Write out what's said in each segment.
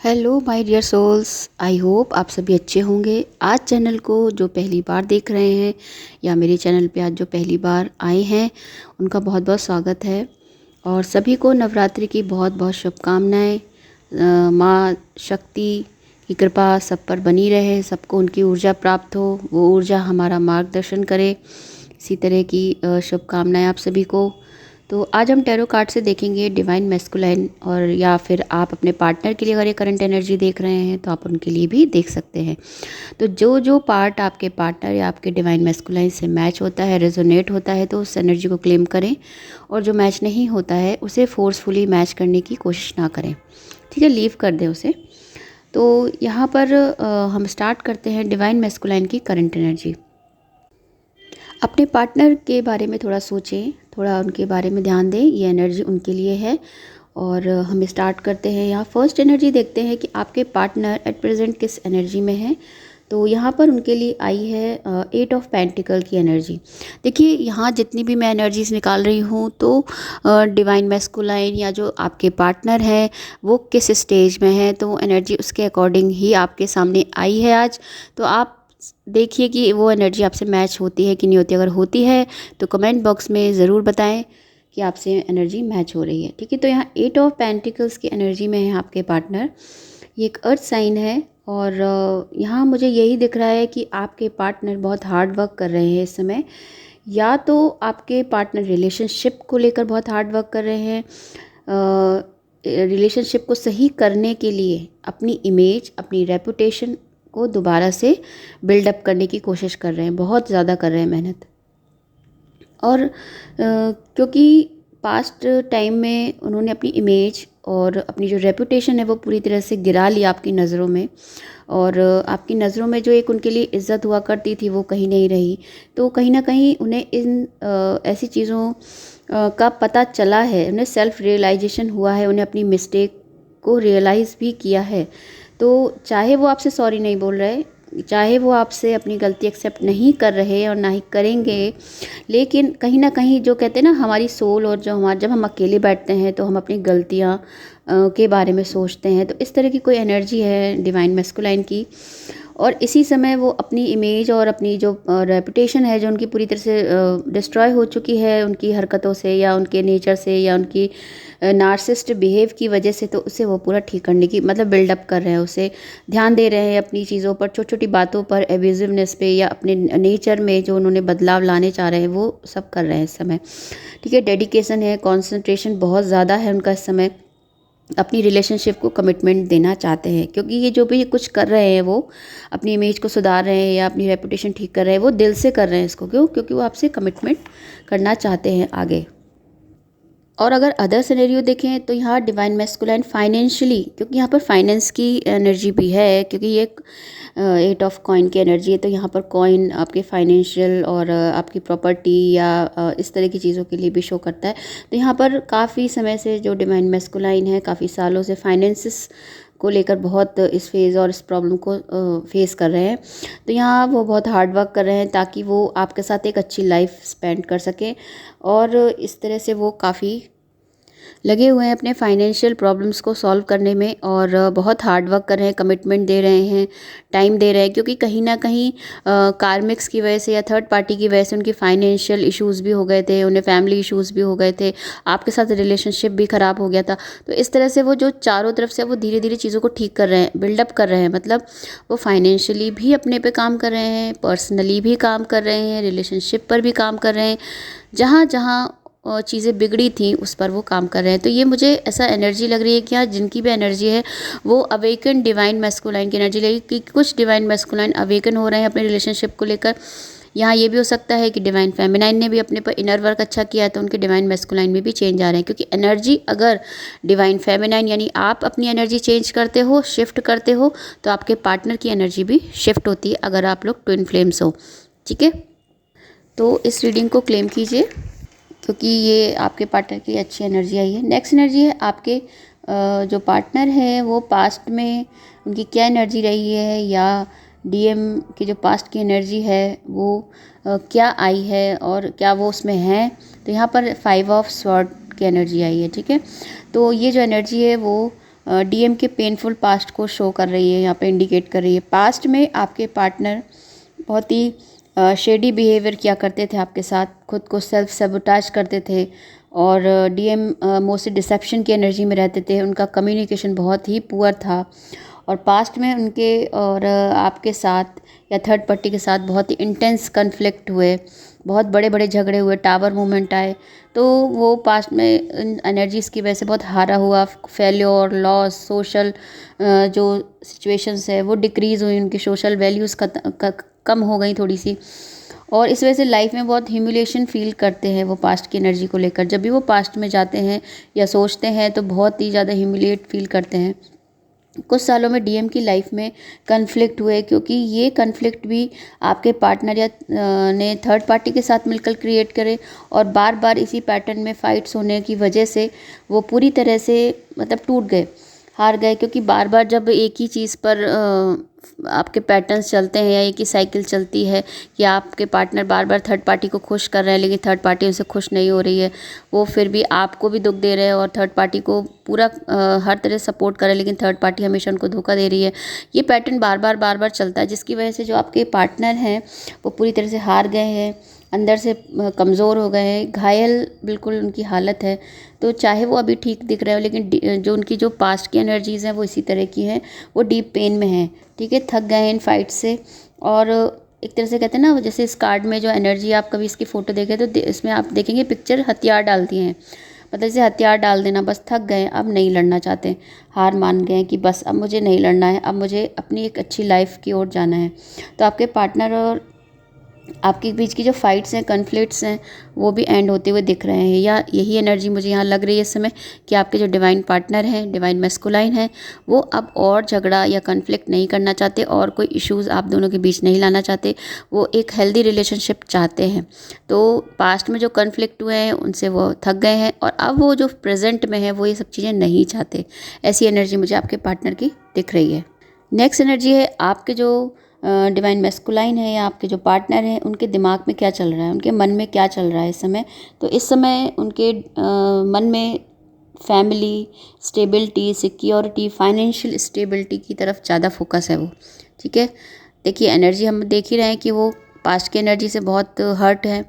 Hello my dear souls. I hope आप सभी अच्छे होंगे। आज चैनल को जो पहली बार देख रहे हैं या मेरे चैनल पे आज जो पहली बार आए हैं उनका बहुत बहुत स्वागत है। और सभी को नवरात्रि की बहुत बहुत शुभकामनाएं। माँ शक्ति की कृपा सब पर बनी रहे, सबको उनकी ऊर्जा प्राप्त हो, वो ऊर्जा हमारा मार्गदर्शन करे। इसी तरह की शुभकामनाएं आप सभी को। तो आज हम टैरो कार्ड से देखेंगे डिवाइन मैस्कुलाइन, और या फिर आप अपने पार्टनर के लिए अगर ये करंट एनर्जी देख रहे हैं तो आप उनके लिए भी देख सकते हैं। तो जो जो पार्ट आपके पार्टनर या आपके डिवाइन मैस्कुलाइन से मैच होता है, रेजोनेट होता है, तो उस एनर्जी को क्लेम करें। और जो मैच नहीं होता है उसे फोर्सफुली मैच करने की कोशिश ना करें, ठीक है, लीव कर दें उसे। तो यहाँ पर हम स्टार्ट करते हैं डिवाइन मैस्कुलाइन की करंट एनर्जी। अपने पार्टनर के बारे में थोड़ा सोचें, थोड़ा उनके बारे में ध्यान दें, ये एनर्जी उनके लिए है। और हम स्टार्ट करते हैं। यहाँ फर्स्ट एनर्जी देखते हैं कि आपके पार्टनर एट प्रेजेंट किस एनर्जी में है। तो यहाँ पर उनके लिए आई है 8 ऑफ पेंटिकल की एनर्जी। देखिए, यहाँ जितनी भी मैं एनर्जीज निकाल रही हूँ तो डिवाइन मैस्कुलाइन या जो आपके पार्टनर है वो किस स्टेज में है, तो एनर्जी उसके अकॉर्डिंग ही आपके सामने आई है आज। तो आप देखिए कि वो एनर्जी आपसे मैच होती है कि नहीं होती। अगर होती है तो कमेंट बॉक्स में ज़रूर बताएं कि आपसे एनर्जी मैच हो रही है, ठीक है। तो यहाँ 8 ऑफ पेंटिकल्स की एनर्जी में है आपके पार्टनर। ये एक अर्थ साइन है और यहाँ मुझे यही दिख रहा है कि आपके पार्टनर बहुत हार्ड वर्क कर रहे हैं इस समय। या तो आपके पार्टनर रिलेशनशिप को लेकर बहुत हार्ड वर्क कर रहे हैं, रिलेशनशिप को सही करने के लिए अपनी इमेज, अपनी रेपुटेशन को दोबारा से बिल्डअप करने की कोशिश कर रहे हैं, बहुत ज़्यादा कर रहे हैं मेहनत। और क्योंकि पास्ट टाइम में उन्होंने अपनी इमेज और अपनी जो रेपुटेशन है वो पूरी तरह से गिरा ली आपकी नज़रों में। और आपकी नज़रों में जो एक उनके लिए इज़्ज़त हुआ करती थी वो कहीं नहीं रही। तो कहीं ना कहीं उन्हें इन ऐसी चीज़ों का पता चला है, उन्हें सेल्फ रियलाइजेशन हुआ है, उन्हें अपनी मिस्टेक को रियलाइज़ भी किया है। तो चाहे वो आपसे सॉरी नहीं बोल रहे, चाहे वो आपसे अपनी गलती एक्सेप्ट नहीं कर रहे और ना ही करेंगे, लेकिन कहीं ना कहीं जो कहते हैं ना, हमारी सोल और जो हमारा, जब हम अकेले बैठते हैं तो हम अपनी गलतियाँ के बारे में सोचते हैं। तो इस तरह की कोई एनर्जी है डिवाइन मैस्कुलाइन की। और इसी समय वो अपनी इमेज और अपनी जो रेपुटेशन है जो उनकी पूरी तरह से डिस्ट्रॉय हो चुकी है उनकी हरकतों से या उनके नेचर से या उनकी नार्सिस्ट बिहेव की वजह से, तो उसे वो पूरा ठीक करने की मतलब बिल्डअप कर रहे हैं, उसे ध्यान दे रहे हैं अपनी चीज़ों पर, छोटी छोटी बातों पर, एब्यूजिवनेस पे या अपने नेचर में जो उन्होंने बदलाव लाने चाह रहे हैं वो सब कर रहे हैं इस समय, ठीक है। डेडिकेशन है, कॉन्सेंट्रेशन बहुत ज़्यादा है उनका इस समय। अपनी रिलेशनशिप को कमिटमेंट देना चाहते हैं, क्योंकि ये जो भी कुछ कर रहे हैं वो अपनी इमेज को सुधार रहे हैं या अपनी रेपुटेशन ठीक कर रहे हैं, वो दिल से कर रहे हैं इसको। क्यों? क्योंकि वो आपसे कमिटमेंट करना चाहते हैं आगे। और अगर अदर सिनेरियो देखें तो यहाँ डिवाइन मैस्कुलाइन फाइनेंशियली, क्योंकि यहाँ पर फाइनेंस की एनर्जी भी है, क्योंकि ये 8 ऑफ कॉइन की एनर्जी है। तो यहाँ पर कॉइन आपके फाइनेंशियल और आपकी प्रॉपर्टी या इस तरह की चीज़ों के लिए भी शो करता है। तो यहाँ पर काफ़ी समय से जो डिवाइन मैस्कुलाइन है, काफ़ी सालों से फाइनेंसिस को लेकर बहुत इस फेज़ और इस प्रॉब्लम को फेस कर रहे हैं। तो यहाँ वो बहुत हार्ड वर्क कर रहे हैं ताकि वो आपके साथ एक अच्छी लाइफ स्पेंड कर सकें। और इस तरह से वो काफ़ी लगे हुए हैं अपने फाइनेंशियल प्रॉब्लम्स को सॉल्व करने में, और बहुत हार्ड वर्क कर रहे हैं, कमिटमेंट दे रहे हैं, टाइम दे रहे हैं। क्योंकि कहीं ना कहीं कार्मिक्स की वजह से या थर्ड पार्टी की वजह से उनकी फाइनेंशियल इश्यूज़ भी हो गए थे, उन्हें फैमिली इश्यूज़ भी हो गए थे, आपके साथ रिलेशनशिप भी ख़राब हो गया था। तो इस तरह से वो जो चारों तरफ से वो धीरे धीरे चीज़ों को ठीक कर रहे हैं, बिल्डअप कर रहे हैं। मतलब वो फाइनेंशियली भी अपने पे काम कर रहे हैं, पर्सनली भी काम कर रहे हैं, रिलेशनशिप पर भी काम कर रहे हैं, जहाँ जहाँ चीज़ें बिगड़ी थी उस पर वो काम कर रहे हैं। तो ये मुझे ऐसा एनर्जी लग रही है कि यहाँ जिनकी भी एनर्जी है वो अवेकन डिवाइन मैस्कुलाइन की एनर्जी लगी, कि कुछ डिवाइन मैस्कुलाइन अवेकन हो रहे हैं अपने रिलेशनशिप को लेकर। यहाँ ये भी हो सकता है कि डिवाइन फेमिनाइन ने भी अपने पर इनर वर्क अच्छा किया है, तो उनके डिवाइन मैस्कुलाइन में भी चेंज आ रहे हैं। क्योंकि एनर्जी अगर डिवाइन फेमिनाइन यानी आप अपनी एनर्जी चेंज करते हो, शिफ्ट करते हो, तो आपके पार्टनर की एनर्जी भी शिफ्ट होती है, अगर आप लोग ट्विन फ्लेम्स हो, ठीक है। तो इस रीडिंग को क्लेम कीजिए, क्योंकि ये आपके पार्टनर की अच्छी एनर्जी आई है। नेक्स्ट एनर्जी है आपके जो पार्टनर है वो पास्ट में उनकी क्या एनर्जी रही है, या डीएम की जो पास्ट की एनर्जी है वो क्या आई है और क्या वो उसमें है। तो यहाँ पर 5 ऑफ स्वॉर्ड की एनर्जी आई है, ठीक है। तो ये जो एनर्जी है वो डीएम के पेनफुल पास्ट को शो कर रही है, यहाँ पे इंडिकेट कर रही है। पास्ट में आपके पार्टनर बहुत ही शेडी बिहेवियर किया करते थे आपके साथ, खुद को सेल्फ सेबोटाज करते थे, और डीएम मोस्टली डिसेप्शन की एनर्जी में रहते थे। उनका कम्युनिकेशन बहुत ही पुअर था, और पास्ट में उनके और आपके साथ या थर्ड पार्टी के साथ बहुत ही इंटेंस कन्फ्लिक्ट हुए, बहुत बड़े बड़े झगड़े हुए, टावर मूवमेंट आए। तो वो पास्ट में एनर्जीज़ की वजह से बहुत हारा हुआ, फेल्योर, लॉस, सोशल जो सिचुएशंस है वो डिक्रीज़ हुई, उनकी सोशल वैल्यूज़ कम हो गई थोड़ी सी, और इस वजह से लाइफ में बहुत ह्यूमिलेशन फील करते हैं वो पास्ट की एनर्जी को लेकर। जब भी वो पास्ट में जाते हैं या सोचते हैं तो बहुत ही ज़्यादा ह्यूमिलेट फील करते हैं। कुछ सालों में डीएम की लाइफ में कन्फ्लिक्ट हुए, क्योंकि ये कन्फ्लिक्ट भी आपके पार्टनर या ने थर्ड पार्टी के साथ मिलकर क्रिएट करे, और बार बार इसी पैटर्न में फाइट्स होने की वजह से वो पूरी तरह से मतलब टूट गए, हार गए। क्योंकि बार बार जब एक ही चीज़ पर आपके पैटर्न्स चलते हैं या एक ही साइकिल चलती है कि आपके पार्टनर बार बार थर्ड पार्टी को खुश कर रहे हैं लेकिन थर्ड पार्टी उनसे खुश नहीं हो रही है, वो फिर भी आपको भी दुख दे रहे हैं और थर्ड पार्टी को पूरा हर तरह सपोर्ट कर रहे हैं, लेकिन थर्ड पार्टी हमेशा उनको धोखा दे रही है। ये पैटर्न बार बार चलता है, जिसकी वजह से जो आपके पार्टनर हैं वो पूरी तरह से हार गए हैं, अंदर से कमज़ोर हो गए हैं, घायल बिल्कुल उनकी हालत है। तो चाहे वो अभी ठीक दिख रहे हो, लेकिन जो उनकी जो पास्ट की एनर्जीज़ हैं वो इसी तरह की हैं, वो डीप पेन में हैं, ठीक है, थक गए हैं इन फाइट से। और एक तरह से कहते हैं ना, जैसे इस कार्ड में जो एनर्जी, आप कभी इसकी फ़ोटो देखें तो इसमें आप देखेंगे पिक्चर हथियार डालती हैं, मतलब जैसे हथियार डाल देना, बस थक गए, अब नहीं लड़ना चाहते, हार मान गए कि बस अब मुझे नहीं लड़ना है, अब मुझे अपनी एक अच्छी लाइफ की ओर जाना है। तो आपके पार्टनर और आपके बीच की जो फाइट्स हैं, कन्फ्लिक्ट्स हैं, वो भी एंड होते हुए दिख रहे हैं, या यही एनर्जी मुझे यहाँ लग रही है इस समय कि आपके जो डिवाइन पार्टनर हैं, डिवाइन मैस्कुलाइन हैं, वो अब और झगड़ा या कन्फ्लिक्ट नहीं करना चाहते और कोई इश्यूज़ आप दोनों के बीच नहीं लाना चाहते। वो एक हेल्दी रिलेशनशिप चाहते हैं। तो पास्ट में जो कन्फ्लिक्ट हुए हैं उनसे वो थक गए हैं, और अब वो जो प्रेजेंट में है वो ये सब चीज़ें नहीं चाहते। ऐसी एनर्जी मुझे आपके पार्टनर की दिख रही है। नेक्स्ट एनर्जी है आपके जो डिवाइन मैस्कुलाइन है या आपके जो पार्टनर हैं, उनके दिमाग में क्या चल रहा है, उनके मन में क्या चल रहा है इस समय। तो इस समय उनके मन में family, stability, security, financial stability की तरफ ज़्यादा फोकस है वो, ठीक है। देखिए एनर्जी हम देख ही रहे हैं कि वो पास्ट की एनर्जी से बहुत हर्ट है,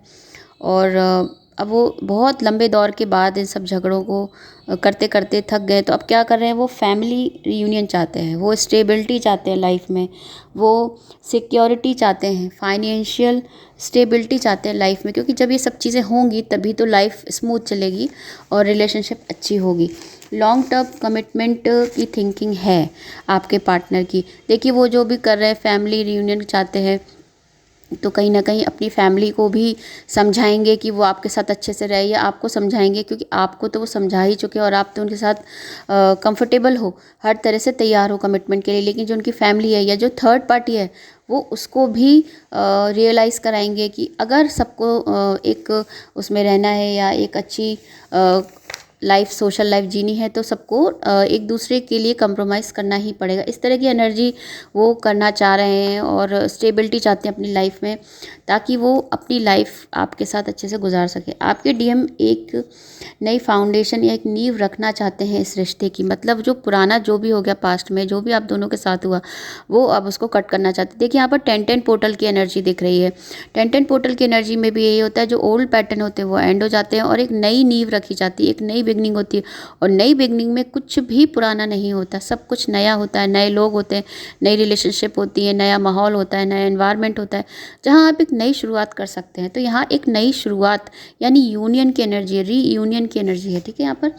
और अब वो बहुत लंबे दौर के बाद इन सब झगड़ों को करते करते थक गए। तो अब क्या कर रहे हैं, वो फैमिली रीयूनियन चाहते हैं, वो स्टेबिलिटी चाहते हैं लाइफ में, वो सिक्योरिटी चाहते हैं, फाइनेंशियल स्टेबिलिटी चाहते हैं लाइफ में, क्योंकि जब ये सब चीज़ें होंगी तभी तो लाइफ स्मूथ चलेगी और रिलेशनशिप अच्छी होगी। लॉन्ग टर्म कमिटमेंट की थिंकिंग है आपके पार्टनर की। देखिए वो जो भी कर रहे हैं, फैमिली रीयूनियन चाहते हैं, तो कहीं ना कहीं अपनी फैमिली को भी समझाएंगे कि वो आपके साथ अच्छे से रहे, या आपको समझाएंगे, क्योंकि आपको तो वो समझा ही चुके हैं और आप तो उनके साथ कंफर्टेबल हो, हर तरह से तैयार हो कमिटमेंट के लिए। लेकिन जो उनकी फैमिली है या जो थर्ड पार्टी है, वो उसको भी रियलाइज़ कराएंगे कि अगर सबको एक उसमें रहना है या एक अच्छी लाइफ, सोशल लाइफ जीनी है, तो सबको एक दूसरे के लिए कंप्रोमाइज़ करना ही पड़ेगा। इस तरह की एनर्जी वो करना चाह रहे हैं, और स्टेबिलिटी चाहते हैं अपनी लाइफ में, ताकि वो अपनी लाइफ आपके साथ अच्छे से गुजार सके। आपके डीएम एक नई फाउंडेशन या एक नींव रखना चाहते हैं इस रिश्ते की, मतलब जो पुराना जो भी हो गया पास्ट में, जो भी आप दोनों के साथ हुआ, वो अब उसको कट करना चाहते हैं। देखिए यहाँ पर 10-10 पोर्टल की एनर्जी दिख रही है। 10-10 पोर्टल की एनर्जी में भी यही होता है, जो ओल्ड पैटर्न होते हैं वो एंड हो जाते हैं और एक नई नींव रखी जाती है, एक नई बिगनिंग होती है। और नई बिगनिंग में कुछ भी पुराना नहीं होता, सब कुछ नया होता है, नए लोग होते हैं, नई रिलेशनशिप होती है, नया माहौल होता है, नया एनवायरनमेंट होता है, जहाँ आप एक नई शुरुआत कर सकते हैं। तो यहाँ एक नई शुरुआत यानी यूनियन की एनर्जी है, रीयूनियन की एनर्जी है, ठीक है यहाँ पर।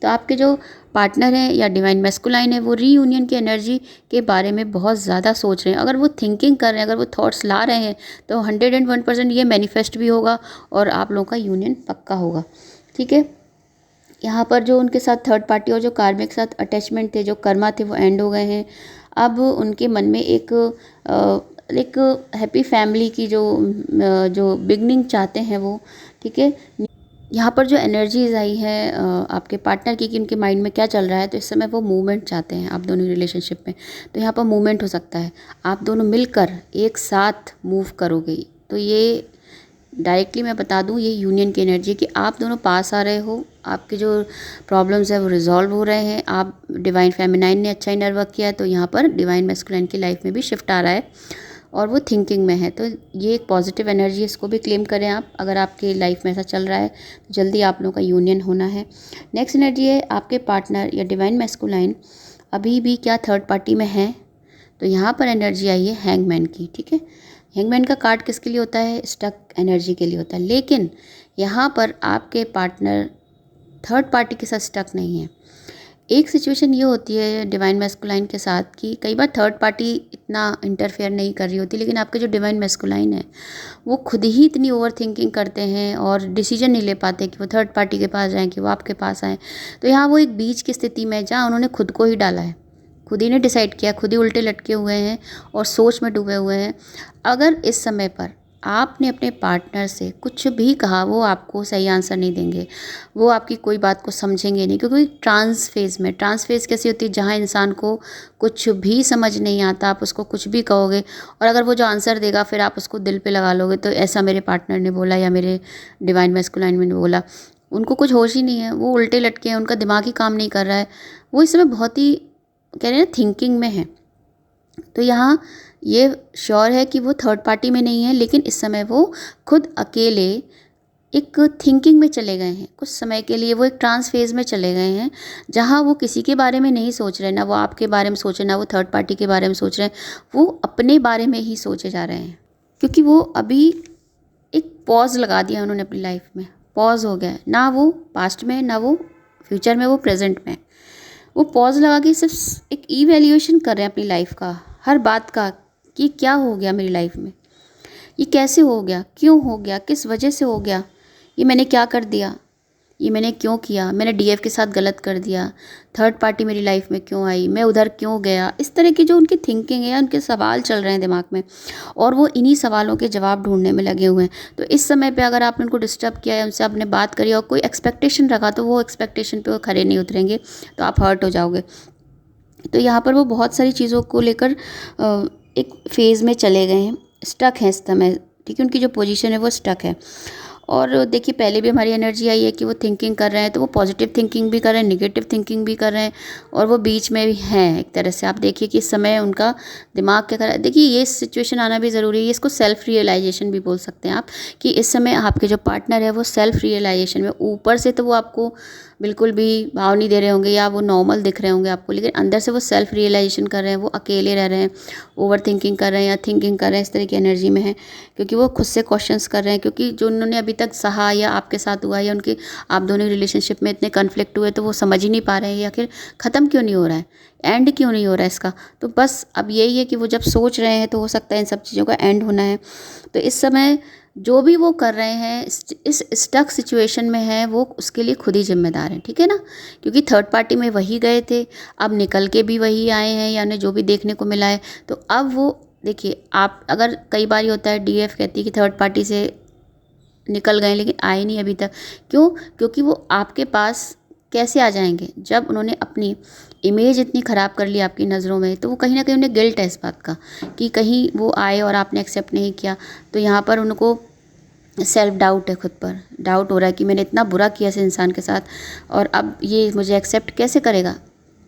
तो आपके जो पार्टनर हैं या डिवाइन मैस्कुलाइन है, वो रीयूनियन की एनर्जी के बारे में बहुत ज़्यादा सोच रहे हैं। अगर वो थिंकिंग कर रहे हैं, अगर वो थॉट्स ला रहे हैं, तो 101% ये मैनिफेस्ट भी होगा और आप लोगों का यूनियन पक्का होगा, ठीक है। यहाँ पर जो उनके साथ थर्ड पार्टी और जो कार्मिक के साथ अटैचमेंट थे, जो कर्मा थे, वो एंड हो गए हैं। अब उनके मन में एक हैप्पी फैमिली की जो बिगनिंग चाहते हैं वो, ठीक है। यहाँ पर जो एनर्जीज आई है आपके पार्टनर की कि उनके माइंड में क्या चल रहा है, तो इस समय वो मूवमेंट चाहते हैं आप दोनों रिलेशनशिप में। तो यहाँ पर मूवमेंट हो सकता है, आप दोनों मिलकर एक साथ मूव करोगे, तो ये डायरेक्टली मैं बता दूं ये यूनियन की एनर्जी है कि आप दोनों पास आ रहे हो, आपके जो प्रॉब्लम्स है वो रिजॉल्व हो रहे हैं, आप डिवाइन फेमिनाइन ने अच्छा इनर वर्क किया है तो यहाँ पर डिवाइन मैस्कुलाइन की लाइफ में भी शिफ्ट आ रहा है और वो थिंकिंग में है। तो ये एक पॉजिटिव एनर्जी है, इसको भी क्लेम करें आप। अगर आपकी लाइफ में ऐसा चल रहा है तो जल्दी आप लोगों का यूनियन होना है। नेक्स्ट एनर्जी है आपके पार्टनर या डिवाइन मैस्कुलाइन अभी भी क्या थर्ड पार्टी में है, तो यहाँ पर एनर्जी आई है हैंगमैन की। ठीक है, हैंगमैन का कार्ड किसके लिए होता है? स्टक एनर्जी के लिए होता है। लेकिन यहाँ पर आपके पार्टनर थर्ड पार्टी के साथ स्टक नहीं है। एक सिचुएशन ये होती है डिवाइन मैस्कुलाइन के साथ कि कई बार थर्ड पार्टी इतना इंटरफेयर नहीं कर रही होती, लेकिन आपके जो डिवाइन मैस्कुलाइन है वो खुद ही इतनी ओवर थिंकिंग करते हैं और डिसीजन नहीं ले पाते कि वो थर्ड पार्टी के पास जाएँ कि वो आपके पास आएँ। तो यहाँ वो एक बीच की स्थिति में जहाँ उन्होंने खुद को ही डाला है, खुद ही ने डिसाइड किया, खुद ही उल्टे लटके हुए हैं और सोच में डूबे हुए हैं। अगर इस समय पर आपने अपने पार्टनर से कुछ भी कहा वो आपको सही आंसर नहीं देंगे, वो आपकी कोई बात को समझेंगे नहीं, क्योंकि ट्रांस फेज़ में, ट्रांस फेज़ कैसी होती है जहाँ इंसान को कुछ भी समझ नहीं आता, आप उसको कुछ भी कहोगे और अगर वो जो आंसर देगा फिर आप उसको दिल पे लगा लोगे। तो ऐसा मेरे पार्टनर ने बोला या मेरे डिवाइन मैस्कुलाइन ने बोला, उनको कुछ होश ही नहीं है, वो उल्टे लटके हैं, उनका दिमाग ही काम नहीं कर रहा है, वो इस समय बहुत ही कह रहे हैं थिंकिंग में है। तो यहाँ ये श्योर है कि वो थर्ड पार्टी में नहीं है, लेकिन इस समय वो खुद अकेले एक थिंकिंग में चले गए हैं। कुछ समय के लिए वो एक ट्रांस फेज़ में चले गए हैं जहाँ वो किसी के बारे में नहीं सोच रहे, ना वो आपके बारे में सोच रहे, ना वो थर्ड पार्टी के बारे में सोच रहे हैं, वो अपने बारे में ही सोचे जा रहे हैं। क्योंकि वो अभी एक पॉज लगा दिया उन्होंने अपनी लाइफ में, पॉज हो गया है, ना वो पास्ट में ना वो फ्यूचर में, वो प्रेजेंट में। वो पॉज लगा के सिर्फ एक इवैल्यूएशन कर रहे हैं अपनी लाइफ का, हर बात का, कि क्या हो गया मेरी लाइफ में, ये कैसे हो गया, क्यों हो गया, किस वजह से हो गया, ये मैंने क्या कर दिया, ये मैंने क्यों किया, मैंने डीएफ के साथ गलत कर दिया, थर्ड पार्टी मेरी लाइफ में क्यों आई, मैं उधर क्यों गया। इस तरह की जो उनकी थिंकिंग है, उनके सवाल चल रहे हैं दिमाग में और वो इन्हीं सवालों के जवाब ढूंढने में लगे हुए हैं। तो इस समय पे अगर आपने उनको डिस्टर्ब किया है, उनसे आपने बात करी और कोई एक्सपेक्टेशन रखा, तो वो एक्सपेक्टेशन पे वो खरे नहीं उतरेंगे, तो आप हर्ट हो जाओगे। तो यहाँ पर वो बहुत सारी चीज़ों को लेकर एक फेज़ में चले गए हैं, स्टक हैं इस समय। ठीक है, उनकी जो पोजीशन है वो स्टक है। और देखिए पहले भी हमारी एनर्जी आई है कि वो थिंकिंग कर रहे हैं, तो वो पॉजिटिव थिंकिंग भी कर रहे हैं, नेगेटिव थिंकिंग भी कर रहे हैं और वो बीच में भी हैं एक तरह से। आप देखिए कि इस समय उनका दिमाग क्या कर रहा है। देखिए ये सिचुएशन आना भी ज़रूरी है, इसको सेल्फ रियलाइजेशन भी बोल सकते हैं आप, कि इस समय आपके जो पार्टनर है वो सेल्फ रियलाइजेशन में, ऊपर से तो वो आपको बिल्कुल भी भाव नहीं दे रहे होंगे या वो नॉर्मल दिख रहे होंगे आपको, लेकिन अंदर से वो सेल्फ रियलाइजेशन कर रहे हैं, वो अकेले रह रहे हैं, ओवर थिंकिंग कर रहे हैं या थिंकिंग कर रहे हैं, इस तरह की एनर्जी में है। क्योंकि वो खुद से क्वेश्चंस कर रहे हैं, क्योंकि जो उन्होंने अभी तक सहा या आपके साथ हुआ या उनके आप दोनों रिलेशनशिप में इतने कन्फ्लिक्ट हुए, तो वो समझ ही नहीं पा रहे हैं, या फिर ख़त्म क्यों नहीं हो रहा है, एंड क्यों नहीं हो रहा है इसका। तो बस अब यही है कि वो जब सोच रहे हैं तो हो सकता है इन सब चीज़ों का एंड होना है। तो इस समय जो भी वो कर रहे हैं इस स्टक सिचुएशन में है, वो उसके लिए खुद ही जिम्मेदार हैं। ठीक है ना, क्योंकि थर्ड पार्टी में वही गए थे, अब निकल के भी वही आए हैं, यानी जो भी देखने को मिला है। तो अब वो देखिए, आप अगर कई बार होता है डीएफ कहती है कि थर्ड पार्टी से निकल गए लेकिन आए नहीं अभी तक, क्यों? क्योंकि वो आपके पास कैसे आ जाएंगे जब उन्होंने अपनी इमेज इतनी ख़राब कर ली आपकी नज़रों में। तो वो कहीं ना कहीं उन्हें गिल्ट है इस बात का कि कहीं वो आए और आपने एक्सेप्ट नहीं किया। तो यहाँ पर उनको सेल्फ डाउट है, खुद पर डाउट हो रहा है कि मैंने इतना बुरा किया इस इंसान के साथ और अब ये मुझे एक्सेप्ट कैसे करेगा।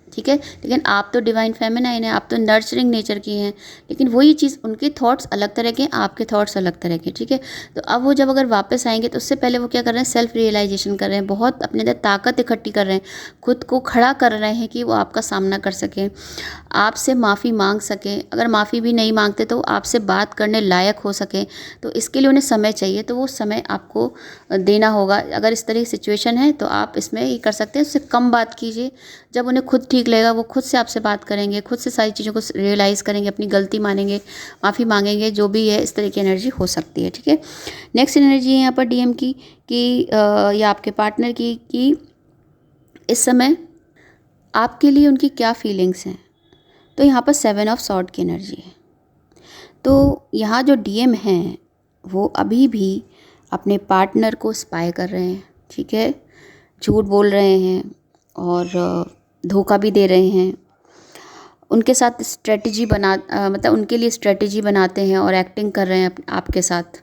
ठीक है, लेकिन आप तो डिवाइन फेमिनाइन है, आप तो नर्चरिंग नेचर की हैं, लेकिन वही चीज़ उनके थॉट्स अलग तरह के, आपके थॉट्स अलग तरह के। ठीक है, तो अब वो जब अगर वापस आएंगे तो उससे पहले वो क्या कर रहे हैं, सेल्फ रियलाइजेशन कर रहे हैं, बहुत अपने अंदर ताकत इकट्ठी कर रहे हैं, खुद को खड़ा कर रहे हैं कि वो आपका सामना कर सकें, आपसे माफ़ी मांग सकें, अगर माफ़ी भी नहीं मांगते तो आपसे बात करने लायक हो सकें। तो इसके लिए उन्हें समय चाहिए, तो वो समय आपको देना होगा। अगर इस तरह की सिचुएशन है तो आप इसमें ये कर सकते हैं, उससे कम बात कीजिए। जब उन्हें खुद ठीक लगेगा वो खुद से आपसे बात करेंगे, खुद से सारी चीज़ों को रियलाइज़ करेंगे, अपनी गलती मानेंगे, माफ़ी मांगेंगे, जो भी है इस तरह की एनर्जी हो सकती है। ठीक है, नेक्स्ट एनर्जी है यहाँ पर डीएम की कि या आपके पार्टनर की कि इस समय आपके लिए उनकी क्या फीलिंग्स हैं। तो यहाँ पर 7 ऑफ सॉर्ड की एनर्जी है। तो यहाँ जो डीएम हैं वो अभी भी अपने पार्टनर को स्पाई कर रहे हैं। ठीक है, झूठ बोल रहे हैं और धोखा भी दे रहे हैं, उनके साथ स्ट्रेटजी मतलब उनके लिए स्ट्रेटजी बनाते हैं और एक्टिंग कर रहे हैं आपके साथ।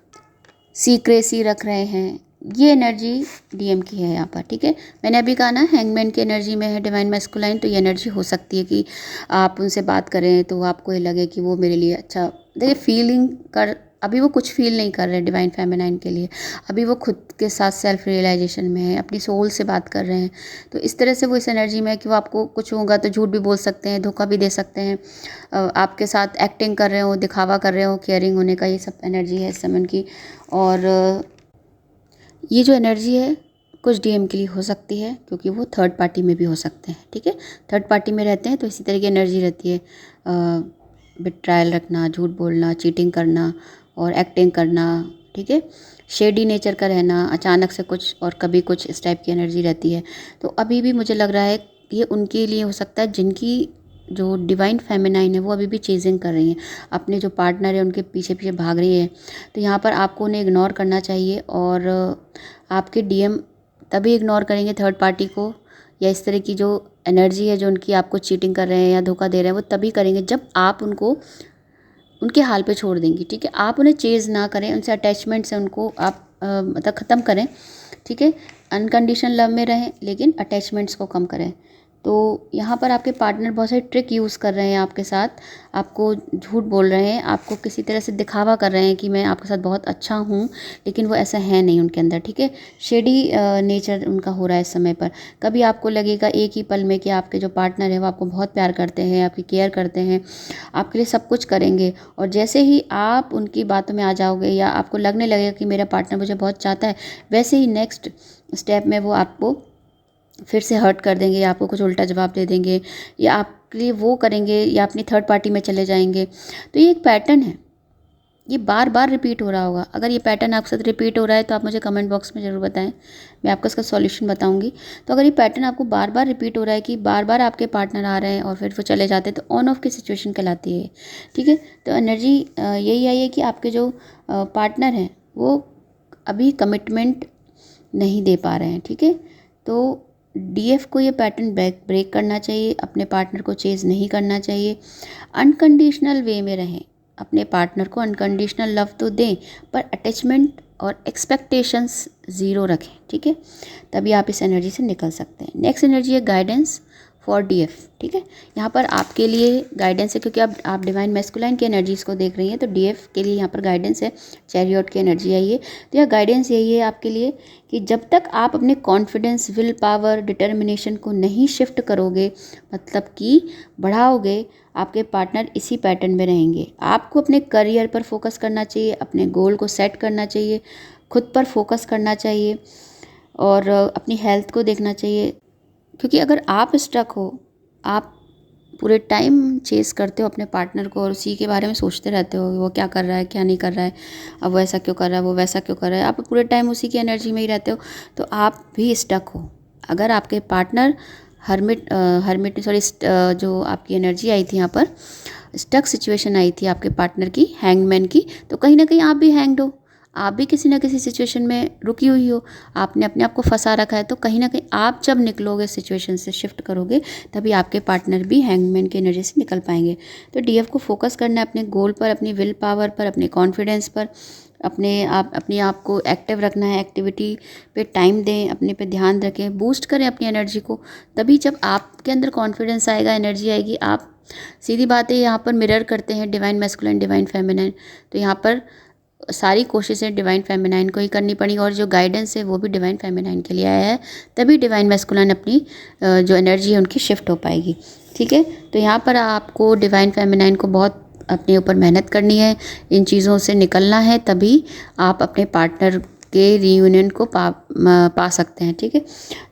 सीक्रेसी रख रहे हैं, ये एनर्जी डीएम की है यहाँ पर, ठीक है। मैंने अभी कहा ना हैंगमैन की एनर्जी में है डिवाइन मैस्कुलाइन, तो ये एनर्जी हो सकती है कि आप उनसे बात करें तो आपको ये लगे कि वो मेरे लिए अच्छा, देखिए फीलिंग कर, अभी वो कुछ फील नहीं कर रहे डिवाइन फेमिनाइन के लिए, अभी वो खुद के साथ सेल्फ रियलाइजेशन में है, अपनी सोल से बात कर रहे हैं। तो इस तरह से वो इस एनर्जी में है कि वो आपको कुछ होगा तो झूठ भी बोल सकते हैं, धोखा भी दे सकते हैं, आपके साथ एक्टिंग कर रहे हो, दिखावा कर रहे हो, केयरिंग होने का, ये सब एनर्जी है इस समय की। और ये जो एनर्जी है कुछ डीएम के लिए हो सकती है, क्योंकि वो थर्ड पार्टी में भी हो सकते हैं, ठीक है। थर्ड पार्टी में रहते हैं तो इसी तरह की एनर्जी रहती है, बिट्रायल रखना, झूठ बोलना, चीटिंग करना और एक्टिंग करना, ठीक है। शेडी नेचर का रहना, अचानक से कुछ और कभी कुछ, इस टाइप की एनर्जी रहती है। तो अभी भी मुझे लग रहा है ये उनके लिए हो सकता है जिनकी जो डिवाइन फेमिनाइन है वो अभी भी चेजिंग कर रही हैं, अपने जो पार्टनर है उनके पीछे पीछे भाग रही है। तो यहाँ पर आपको उन्हें इग्नोर करना चाहिए, और आपके डीएम तभी इग्नोर करेंगे थर्ड पार्टी को, या इस तरह की जो एनर्जी है जो उनकी आपको चीटिंग कर रहे हैं या धोखा दे रहे हैं, वो तभी करेंगे जब आप उनको उनके हाल पे छोड़ देंगी, ठीक है। आप उन्हें चेज़ ना करें, उनसे अटैचमेंट से उनको आप मतलब ख़त्म करें, ठीक है। अनकंडीशनल लव में रहें लेकिन अटैचमेंट्स को कम करें। तो यहाँ पर आपके पार्टनर बहुत सारे ट्रिक यूज़ कर रहे हैं आपके साथ, आपको झूठ बोल रहे हैं, आपको किसी तरह से दिखावा कर रहे हैं कि मैं आपके साथ बहुत अच्छा हूँ, लेकिन वो ऐसा है नहीं उनके अंदर, ठीक है। शेडी नेचर उनका हो रहा है इस समय पर। कभी आपको लगेगा एक ही पल में कि आपके जो पार्टनर है वो आपको बहुत प्यार करते हैं, आपकी केयर करते हैं, आपके लिए सब कुछ करेंगे, और जैसे ही आप उनकी बातों में आ जाओगे या आपको लगने लगेगा कि मेरा पार्टनर मुझे बहुत चाहता है, वैसे ही नेक्स्ट स्टेप में वो आपको फिर से हर्ट कर देंगे, या आपको कुछ उल्टा जवाब दे देंगे, या आपके लिए वो करेंगे, या अपनी थर्ड पार्टी में चले जाएंगे। तो ये एक पैटर्न है, ये बार बार रिपीट हो रहा होगा। अगर ये पैटर्न आपके साथ रिपीट हो रहा है तो आप मुझे कमेंट बॉक्स में ज़रूर बताएं, मैं आपको इसका सॉल्यूशन बताऊंगी। तो अगर ये पैटर्न आपको बार बार रिपीट हो रहा है कि बार बार आपके पार्टनर आ रहे हैं और फिर वो चले जाते हैं, तो ऑन ऑफ की सिचुएशन कहलाती है, ठीक है। तो एनर्जी यही आई है कि आपके जो पार्टनर हैं वो अभी कमिटमेंट नहीं दे पा रहे हैं, ठीक है। तो डीएफ को ये पैटर्न ब्रेक करना चाहिए, अपने पार्टनर को चेज़ नहीं करना चाहिए, अनकंडीशनल वे में रहें, अपने पार्टनर को अनकंडीशनल लव तो दें पर अटैचमेंट और एक्सपेक्टेशंस ज़ीरो रखें, ठीक है। तभी आप इस एनर्जी से निकल सकते हैं। नेक्स्ट एनर्जी है गाइडेंस फॉर डीएफ, ठीक है। यहाँ पर आपके लिए गाइडेंस है, क्योंकि आप डिवाइन मैस्कुलाइन की एनर्जीज़ को देख रही हैं, तो डीएफ के लिए यहाँ पर गाइडेंस है, चैरियट की एनर्जी आई है। तो यह गाइडेंस यही है आपके लिए कि जब तक आप अपने कॉन्फिडेंस, विल पावर, डिटर्मिनेशन को नहीं शिफ्ट करोगे, मतलब कि बढ़ाओगे, आपके पार्टनर इसी पैटर्न में रहेंगे। आपको अपने करियर पर फोकस करना चाहिए, अपने गोल को सेट करना चाहिए, खुद पर फोकस करना चाहिए, और अपनी हेल्थ को देखना चाहिए। क्योंकि अगर आप स्टक हो, आप पूरे टाइम चेस करते हो अपने पार्टनर को और उसी के बारे में सोचते रहते हो वो क्या कर रहा है, क्या नहीं कर रहा है, अब वो ऐसा क्यों कर रहा है, वो वैसा क्यों कर रहा है, आप पूरे टाइम उसी की एनर्जी में ही रहते हो, तो आप भी स्टक हो। अगर आपके पार्टनर हर्मिट सॉरी जो आपकी एनर्जी आई थी यहाँ पर, स्टक सिचुएशन आई थी आपके पार्टनर की, हैंगमैन की, तो कहीं ना कहीं आप भी हैंग्ड हो, आप भी किसी ना किसी सिचुएशन में रुकी हुई हो, आपने अपने आप को फंसा रखा है। तो कहीं ना कहीं आप जब निकलोगे सिचुएशन से, शिफ्ट करोगे, तभी आपके पार्टनर भी हैंगमैन की एनर्जी से निकल पाएंगे। तो डीएफ को फोकस करना है अपने गोल पर, अपनी विल पावर पर, अपने कॉन्फिडेंस पर, अपने आप को एक्टिव रखना है, एक्टिविटी पे टाइम दें, अपने पे ध्यान रखें, बूस्ट करें अपनी एनर्जी को। तभी जब आपके अंदर कॉन्फिडेंस आएगा, एनर्जी आएगी, आप सीधी बात है यहाँ पर मिरर करते हैं डिवाइन मैस्कुलाइन, डिवाइन फेमिनाइन, तो यहाँ पर सारी कोशिशें डिवाइन फेमिनाइन को ही करनी पड़ी, और जो गाइडेंस है वो भी डिवाइन फेमिनाइन के लिए आया है, तभी डिवाइन मैस्कुलाइन अपनी जो एनर्जी है उनकी शिफ्ट हो पाएगी, ठीक है। तो यहाँ पर आपको डिवाइन फेमिनाइन को बहुत अपने ऊपर मेहनत करनी है, इन चीज़ों से निकलना है, तभी आप अपने पार्टनर के रीयूनियन को पा सकते हैं, ठीक है।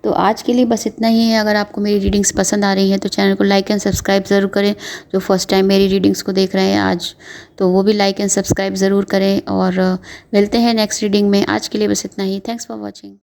तो आज के लिए बस इतना ही है। अगर आपको मेरी रीडिंग्स पसंद आ रही हैं तो चैनल को लाइक एंड सब्सक्राइब ज़रूर करें। जो फर्स्ट टाइम मेरी रीडिंग्स को देख रहे हैं आज, तो वो भी लाइक एंड सब्सक्राइब ज़रूर करें, और मिलते हैं नेक्स्ट रीडिंग में। आज के लिए बस इतना ही। Thanks for watching.